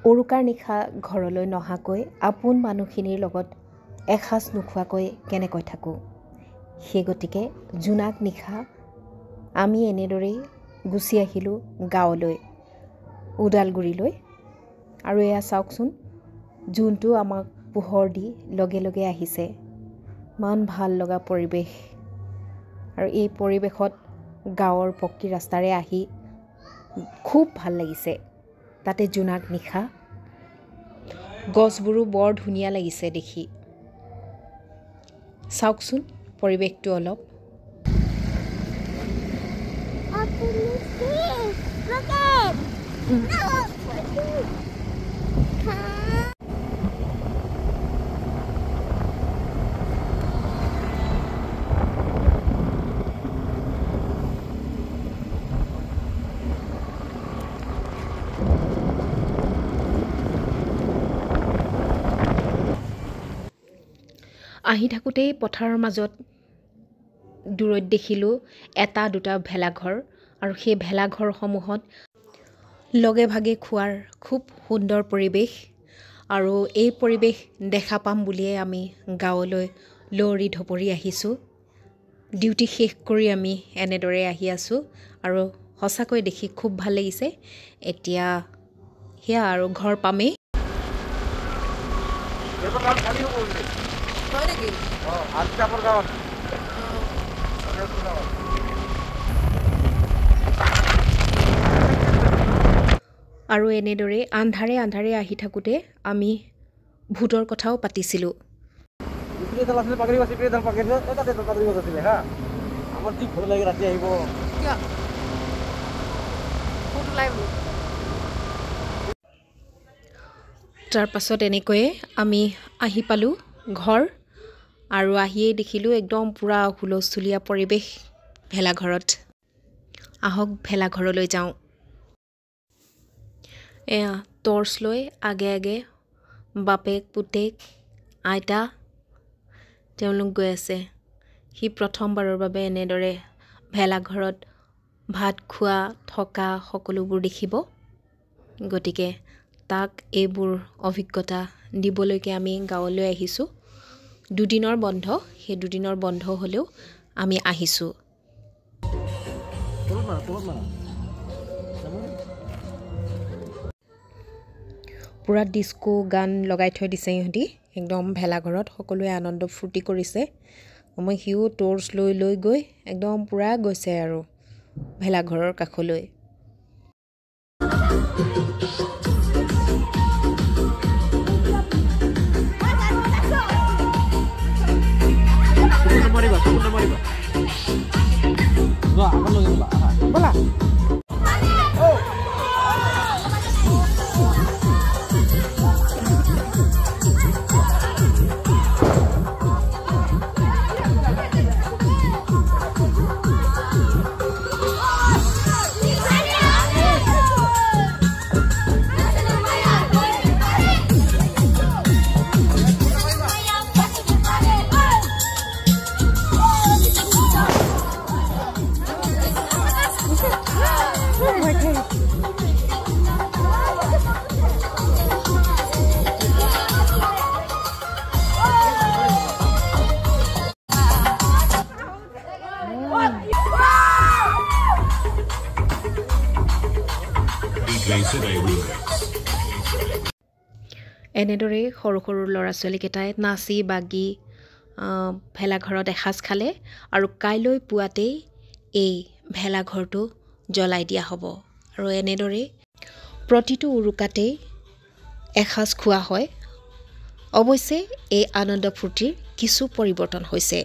উৰুকাৰ নিশা ঘৰলৈ নহাকৈ আপোন মানুহখিনিৰ লগত এসাঁজ নোখোৱাকৈ কেনেকৈ থাকোঁ। সেই গতিকে জোনাক নিশা আমি এনেদৰেই গুচি আহিলোঁ গাঁৱলৈ, ওদালগুৰিলৈ। আৰু এয়া চাওকচোন, জোনটো আমাক পোহৰ দি লগে লগে আহিছে। ইমান ভাল লগা পৰিৱেশ। আৰু এই পৰিৱেশত গাঁৱৰ পকী ৰাস্তাৰে আহি খুব ভাল লাগিছে। তাতে জোনাক নিশা, গছবোৰো বৰ ধুনীয়া লাগিছে দেখি। চাওকচোন পৰিৱেশটো অলপ। আহি থাকোঁতেই পথাৰৰ মাজত দূৰৈত দেখিলোঁ এটা দুটা ভেলাঘৰ, আৰু সেই ভেলাঘৰসমূহত লগে ভাগে খোৱাৰ খুব সুন্দৰ পৰিৱেশ। আৰু এই পৰিৱেশ দেখা পাম বুলিয়ে আমি গাঁৱলৈ লৰি ঢপৰি আহিছোঁ। ডিউটি শেষ কৰি আমি এনেদৰে আহি আছোঁ, আৰু সঁচাকৈ দেখি খুব ভাল লাগিছে। এতিয়া সেয়া আৰু ঘৰ পামেই। আৰু এনেদৰে আন্ধাৰে আন্ধাৰে আহি থাকোঁতে আমি ভূতৰ কথাও পাতিছিলোঁ। তাৰ পাছত এনেকৈয়ে আমি আহি পালোঁ ঘৰ, আৰু আহিয়েই দেখিলোঁ একদম পূৰা হুলস্থুলীয়া পৰিৱেশ ভেলাঘৰত। আহক ভেলাঘৰলৈ যাওঁ। এয়া টৰ্চ লৈ আগে আগে বাপেক পুতেক আইতা তেওঁলোক গৈ আছে। সি প্ৰথমবাৰৰ বাবে এনেদৰে ভেলাঘৰত ভাত খোৱা থকা সকলোবোৰ দেখিব। গতিকে তাক এইবোৰ অভিজ্ঞতা দিবলৈকে আমি গাঁৱলৈ আহিছোঁ। দুদিনৰ বন্ধ, সেই দুদিনৰ বন্ধ হ'লেও আমি আহিছোঁ। পূৰা ডিস্কো গান লগাই থৈ দিছে ইহঁতি একদম ভেলাঘৰত। সকলোৱে আনন্দ ফূৰ্তি কৰিছে। মই সিও টৰ্চ লৈ লৈ গৈ একদম পূৰা গৈছে আৰু ভেলাঘৰৰ কাষলৈ। এনেদৰেই সৰু সৰু ল'ৰা ছোৱালীকেইটাই নাচি বাগি ভেলাঘৰত এসাঁজ খালে, আৰু কাইলৈ পুৱাতেই এই ভেলাঘৰটো জ্বলাই দিয়া হ'ব। আৰু এনেদৰেই প্ৰতিটো উৰুকাতেই এসাঁজ খোৱা হয়। অৱশ্যে এই আনন্দ ফূৰ্তিৰ কিছু পৰিৱৰ্তন হৈছে।